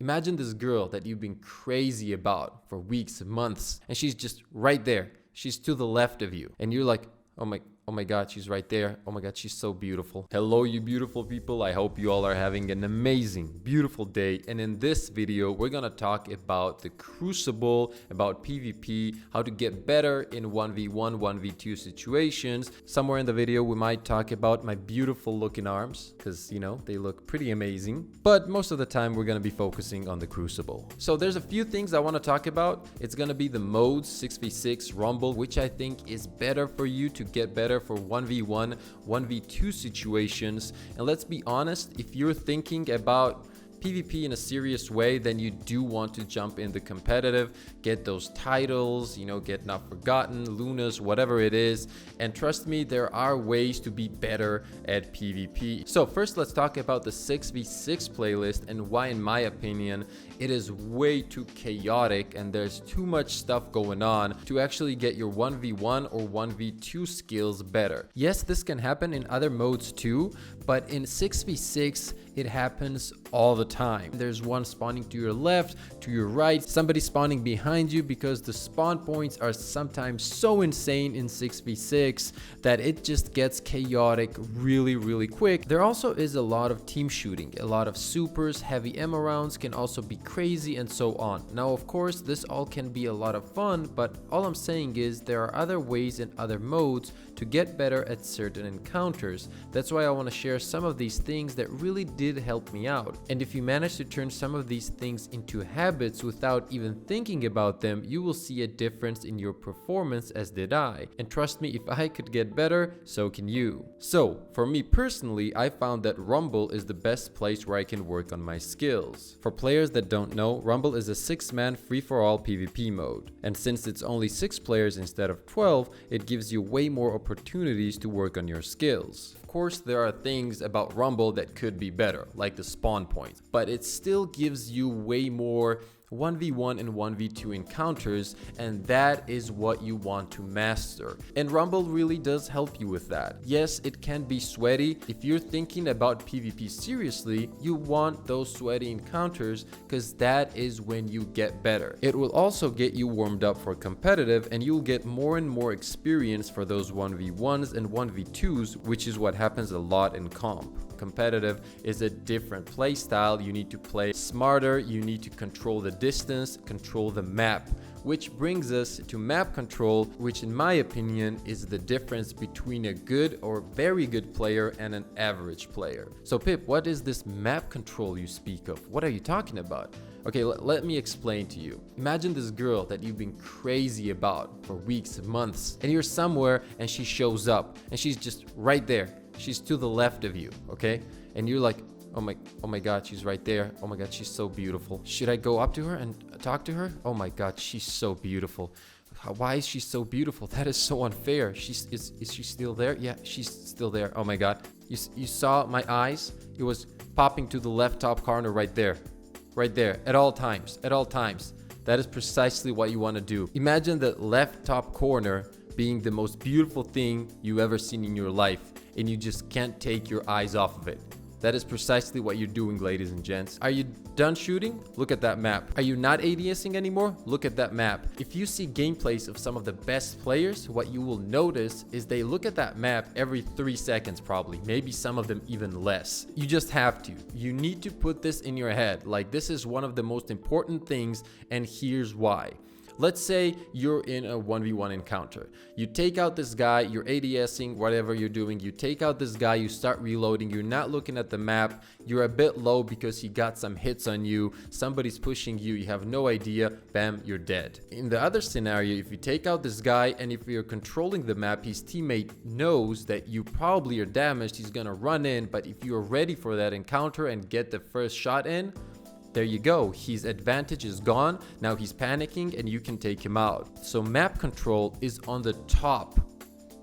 Imagine this girl that you've been crazy about for weeks and months, and she's just right there. She's to the left of you, and you're like, oh my God, she's right there. Oh my God, she's so beautiful. Hello, you beautiful people. I hope you all are having an amazing, beautiful day. And in this video, we're gonna talk about the Crucible, about PvP, how to get better in 1v1, 1v2 situations. Somewhere in the video, we might talk about my beautiful looking arms, because, you know, they look pretty amazing. But most of the time, we're gonna be focusing on the Crucible. So there's a few things I wanna talk about. It's gonna be the modes, 6v6, Rumble, which I think is better for you to get better for 1v1, 1v2 situations. And let's be honest, if you're thinking about PvP in a serious way, then you do want to jump in the competitive, get those titles, you know, get Not Forgotten, Lunas, whatever it is. And trust me, there are ways to be better at PvP. So first, let's talk about the 6v6 playlist and why, in my opinion, it is way too chaotic and there's too much stuff going on to actually get your 1v1 or 1v2 skills better. Yes, this can happen in other modes too, but in 6v6, it happens all the time. There's one spawning to your left, to your right, somebody spawning behind you, because the spawn points are sometimes so insane in 6v6 that it just gets chaotic really quick. There also is a lot of team shooting, a lot of supers, heavy ammo rounds can also be crazy, and so on. Now, of course, this all can be a lot of fun, but all I'm saying is there are other ways in other modes to get better at certain encounters. That's why I want to share some of these things that really did help me out. And if you manage to turn some of these things into habits without even thinking about them, you will see a difference in your performance, as did I. And trust me, if I could get better, so can you. So for me personally, I found that Rumble is the best place where I can work on my skills. For players that don't know, Rumble is a 6-man free-for-all PvP mode. And since it's only 6 players instead of 12, it gives you way more opportunities to work on your skills. Of course, there are things about Rumble that could be better, like the spawn points, but it still gives you way more 1v1 and 1v2 encounters, and that is what you want to master. And Rumble really does help you with that. Yes, it can be sweaty. If you're thinking about PvP seriously, you want those sweaty encounters, because that is when you get better. It will also get you warmed up for competitive, and you'll get more and more experience for those 1v1s and 1v2s, which is what happens a lot in comp. Competitive is a different play style. You need to play smarter, you need to control the distance, control the map, which brings us to map control, which in my opinion is the difference between a good or very good player and an average player. So Pip, what is this map control you speak of? What are you talking about? Okay, let me explain to you. Imagine this girl that you've been crazy about for weeks and months, and you're somewhere and she shows up and she's just right there. She's to the left of you, okay? And you're like, oh my God, she's right there. Oh my God, she's so beautiful. Should I go up to her and talk to her? Oh my God, she's so beautiful. Why is she so beautiful? That is so unfair. Is she still there? Yeah, she's still there. Oh my God. You saw my eyes? It was popping to the left top corner right there. Right there. At all times. At all times. That is precisely what you want to do. Imagine the left top corner being the most beautiful thing you ever seen in your life, and you just can't take your eyes off of it. That is precisely what you're doing, ladies and gents. Are you done shooting? Look at that map. Are you not ADSing anymore? Look at that map. If you see gameplays of some of the best players, what you will notice is they look at that map every 3 seconds probably, maybe some of them even less. You just have to. You need to put this in your head. Like, this is one of the most important things, and here's why. Let's say you're in a 1v1 encounter. You take out this guy, you're ADSing, whatever you're doing, you take out this guy, you start reloading, you're not looking at the map, you're a bit low because he got some hits on you, somebody's pushing you, you have no idea, bam, you're dead. In the other scenario, if you take out this guy and if you're controlling the map, his teammate knows that you probably are damaged, he's gonna run in, but if you're ready for that encounter and get the first shot in, there you go, his advantage is gone, now he's panicking and you can take him out. So map control is on the top,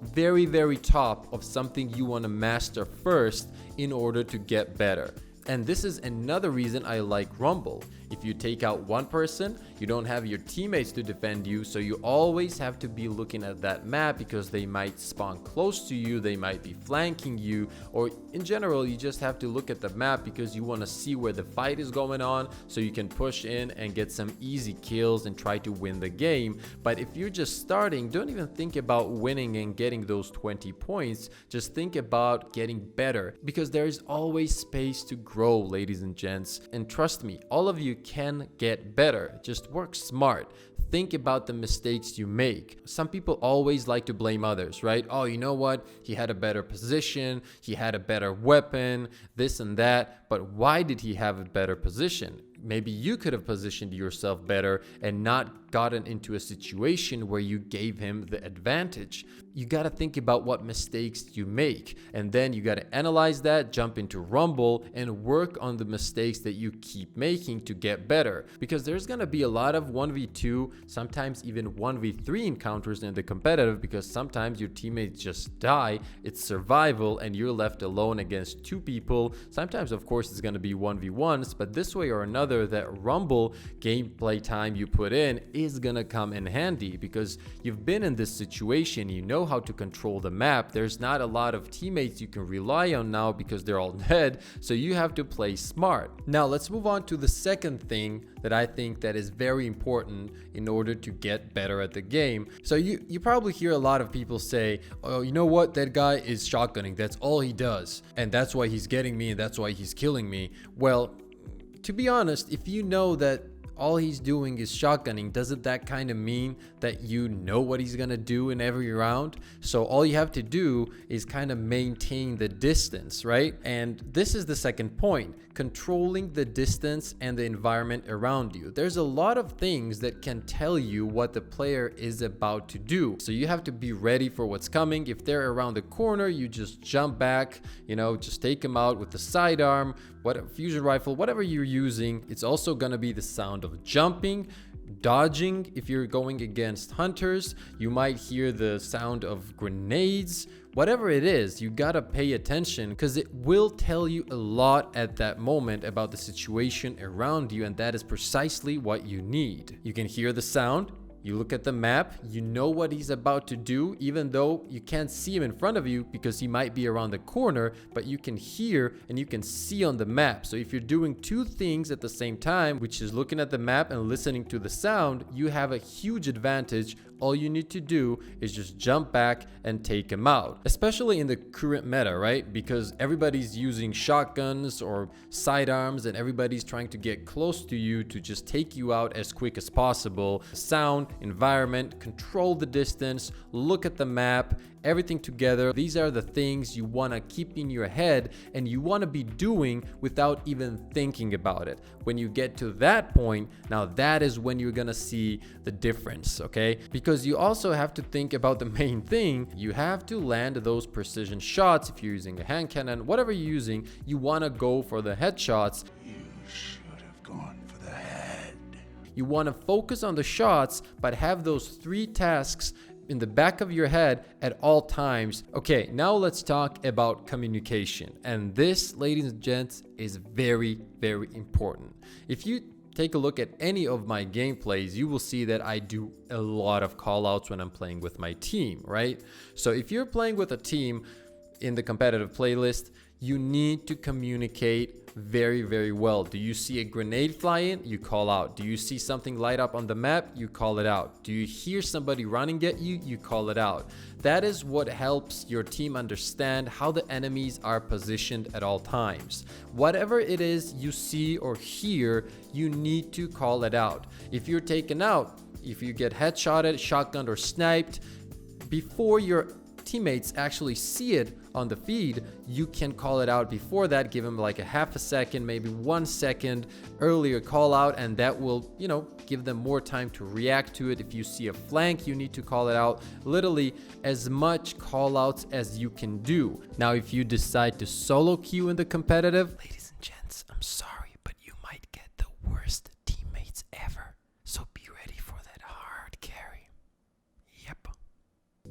very top of something you want to master first in order to get better. And this is another reason I like Rumble. If you take out one person, you don't have your teammates to defend you, so you always have to be looking at that map because they might spawn close to you, they might be flanking you, or in general, you just have to look at the map because you want to see where the fight is going on so you can push in and get some easy kills and try to win the game. But if you're just starting, don't even think about winning and getting those 20 points. Just think about getting better because there is always space to grow, ladies and gents. And trust me, all of you can get better. Just work smart. Think about the mistakes you make. Some people always like to blame others, right? Oh, you know what? He had a better position. He had a better weapon, this and that. But why did he have a better position? Maybe you could have positioned yourself better and not gotten into a situation where you gave him the advantage. You got to think about what mistakes you make, and then you got to analyze that, jump into Rumble, and work on the mistakes that you keep making to get better. Because there's going to be a lot of 1v2, sometimes even 1v3 encounters in the competitive, because sometimes your teammates just die. It's survival and you're left alone against two people. Sometimes, of course, it's going to be 1v1s, but this way or another, that Rumble gameplay time you put in is gonna come in handy because you've been in this situation, you know how to control the map. There's not a lot of teammates you can rely on now because they're all dead, so you have to play smart. Now let's move on to the second thing that I think that is very important in order to get better at the game. So you probably hear a lot of people say, oh, you know what, that guy is shotgunning, that's all he does, and that's why he's getting me and that's why he's killing me. Well, to be honest, if you know that all he's doing is shotgunning, doesn't that kind of mean that you know what he's gonna do in every round? So all you have to do is kind of maintain the distance, right? And this is the second point, controlling the distance and the environment around you. There's a lot of things that can tell you what the player is about to do. So you have to be ready for what's coming. If they're around the corner, you just jump back, just take them out with the sidearm, fusion rifle, whatever you're using. It's also gonna be the sound of jumping, dodging. If you're going against hunters, you might hear the sound of grenades. Whatever it is, you gotta pay attention because it will tell you a lot at that moment about the situation around you, and that is precisely what you need. You can hear the sound. You look at the map, you know what he's about to do, even though you can't see him in front of you because he might be around the corner, but you can hear and you can see on the map. So if you're doing two things at the same time, which is looking at the map and listening to the sound, you have a huge advantage. All you need to do is just jump back and take him out, especially in the current meta, right? Because everybody's using shotguns or sidearms and everybody's trying to get close to you to just take you out as quick as possible. Sound, environment, control the distance, look at the map, everything together. These are the things you want to keep in your head and you want to be doing without even thinking about it. When you get to that point, now that is when you're gonna see the difference, okay? Because you also have to think about the main thing. You have to land those precision shots. If you're using a hand cannon, whatever you're using, you want to go for the headshots. You should have gone for the head. You want to focus on the shots, but have those three tasks in the back of your head at all times. Okay, now let's talk about communication. And this, ladies and gents, is very, very important. If you take a look at any of my gameplays, you will see that I do a lot of callouts when I'm playing with my team, right? So if you're playing with a team in the competitive playlist, you need to communicate very, very well. Do you see a grenade fly in? You call out. Do you see something light up on the map? You call it out. Do you hear somebody running at you? You call it out. That is what helps your team understand how the enemies are positioned at all times. Whatever it is you see or hear, you need to call it out. If you're taken out, if you get headshotted, shotgunned, or sniped, before your teammates actually see it on the feed, you can call it out before that. Give them like a half a second, maybe 1 second earlier call out, and that will, give them more time to react to it. If you see a flank, you need to call it out. Literally as much call outs as you can do. Now, if you decide to solo queue in the competitive, ladies and gents, I'm sorry, but you might get the worst teammates ever. So be ready for that hard carry. Yep.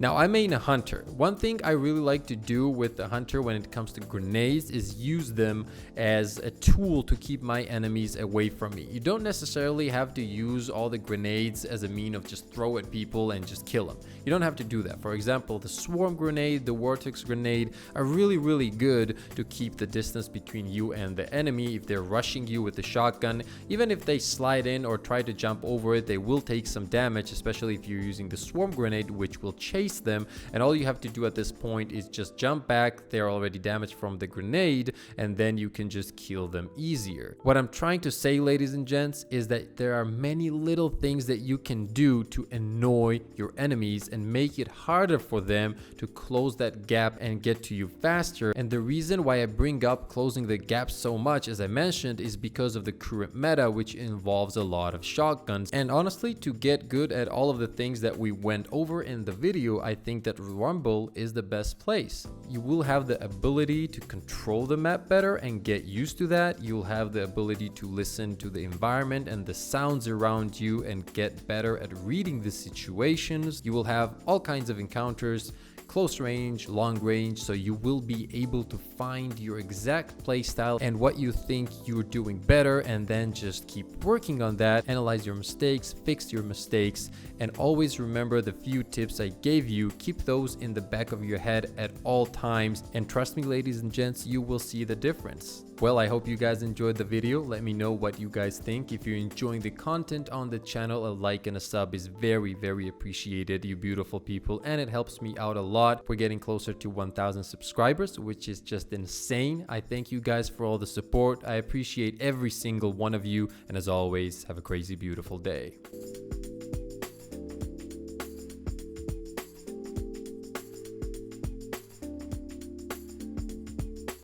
Now, I main a hunter. One thing I really like to do with the hunter when it comes to grenades is use them as a tool to keep my enemies away from me. You don't necessarily have to use all the grenades as a mean of just throw at people and just kill them. You don't have to do that. For example, the swarm grenade, the vortex grenade are really good to keep the distance between you and the enemy. If they're rushing you with the shotgun, even if they slide in or try to jump over it, they will take some damage, especially if you're using the swarm grenade, which will chase them. And all you have to do at this point is just jump back. They're already damaged from the grenade, and then you can just kill them easier. What I'm trying to say, ladies and gents, is that there are many little things that you can do to annoy your enemies and make it harder for them to close that gap and get to you faster. And the reason why I bring up closing the gap so much, as I mentioned, is because of the current meta, which involves a lot of shotguns. And honestly, to get good at all of the things that we went over in the video, I think that Rumble is the best place. You will have the ability to control the map better and get used to that. You'll have the ability to listen to the environment and the sounds around you and get better at reading the situations. You will have all kinds of encounters, close range, long range, so you will be able to find your exact playstyle and what you think you're doing better, and then just keep working on that. Analyze your mistakes, fix your mistakes, and always remember the few tips I gave you. Keep those in the back of your head at all times, and trust me, ladies and gents, you will see the difference. Well, I hope you guys enjoyed the video. Let me know what you guys think. If you're enjoying the content on the channel, a like and a sub is very appreciated, you beautiful people, and it helps me out a lot. We're getting closer to 1,000 subscribers, which is just insane. I thank you guys for all the support. I appreciate every single one of you, and as always, have a crazy beautiful day.